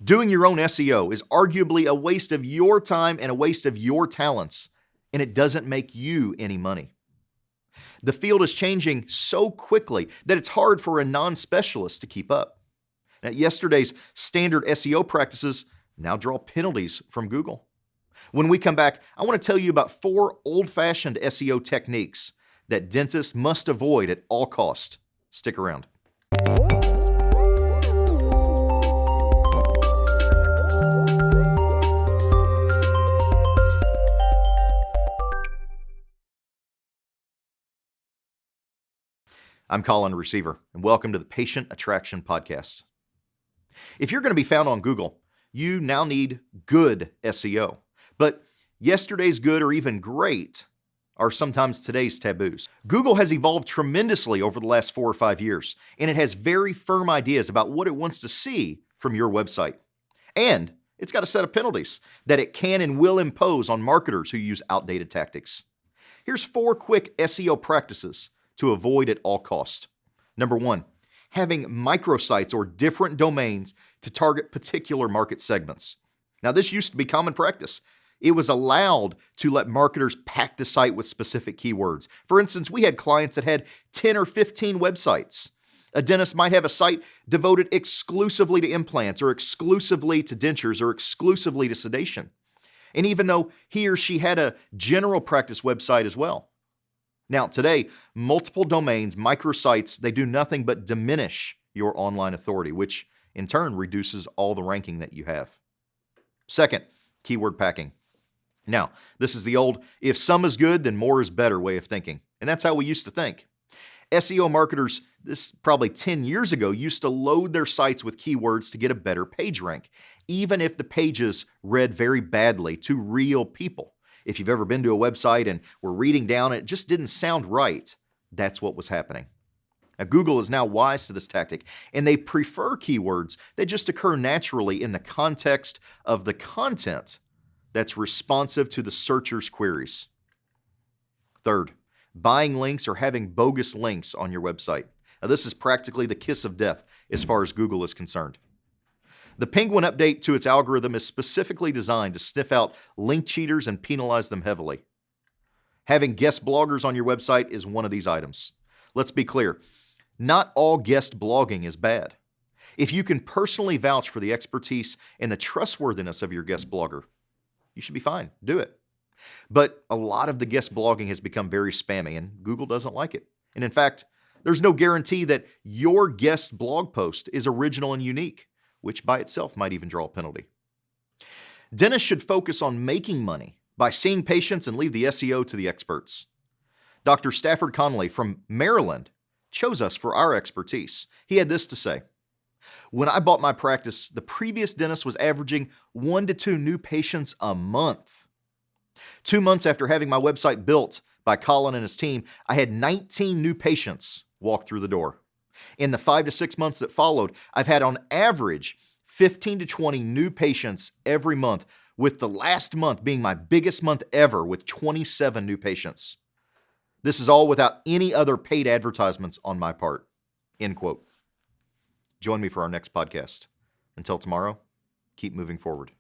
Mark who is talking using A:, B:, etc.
A: Doing your own SEO is arguably a waste of your time and a waste of your talents, and it doesn't make you any money. The field is changing so quickly that it's hard for a non-specialist to keep up. Now, yesterday's standard SEO practices now draw penalties from Google. When we come back, I want to tell you about 4 old-fashioned SEO techniques that dentists must avoid at all costs. Stick around. I'm Colin, Receiver, and welcome to the Patient Attraction Podcast. If you're going to be found on Google, you now need good SEO. But yesterday's good or even great are sometimes today's taboos. Google has evolved tremendously over the last 4 or 5 years, and it has very firm ideas about what it wants to see from your website. And it's got a set of penalties that it can and will impose on marketers who use outdated tactics. Here's 4 quick SEO practices to avoid at all costs. Number 1, having microsites or different domains to target particular market segments. Now, this used to be common practice. It was allowed to let marketers pack the site with specific keywords. For instance, we had clients that had 10 or 15 websites. A dentist might have a site devoted exclusively to implants or exclusively to dentures or exclusively to sedation. And even though he or she had a general practice website as well. Now, today, multiple domains, microsites, they do nothing but diminish your online authority, which in turn reduces all the ranking that you have. Second, keyword packing. Now, this is the old, if some is good, then more is better way of thinking. And that's how we used to think. SEO marketers, this probably 10 years ago, used to load their sites with keywords to get a better page rank, even if the pages read very badly to real people. If you've ever been to a website and were reading down and it just didn't sound right, that's what was happening. Now, Google is now wise to this tactic, and they prefer keywords that just occur naturally in the context of the content that's responsive to the searcher's queries. Third, buying links or having bogus links on your website. Now, this is practically the kiss of death as far as Google is concerned. The Penguin update to its algorithm is specifically designed to sniff out link cheaters and penalize them heavily. Having guest bloggers on your website is one of these items. Let's be clear, not all guest blogging is bad. If you can personally vouch for the expertise and the trustworthiness of your guest blogger, you should be fine. Do it. But a lot of the guest blogging has become very spammy, and Google doesn't like it. And in fact, there's no guarantee that your guest blog post is original and unique, which by itself might even draw a penalty. Dentists should focus on making money by seeing patients and leave the SEO to the experts. Dr. Stafford Connolly from Maryland chose us for our expertise. He had this to say: "When I bought my practice, the previous dentist was averaging 1 to 2 new patients a month. 2 months after having my website built by Colin and his team, I had 19 new patients walk through the door. In the 5 to 6 months that followed, I've had on average 15 to 20 new patients every month, with the last month being my biggest month ever with 27 new patients. This is all without any other paid advertisements on my part." End quote. Join me for our next podcast. Until tomorrow, keep moving forward.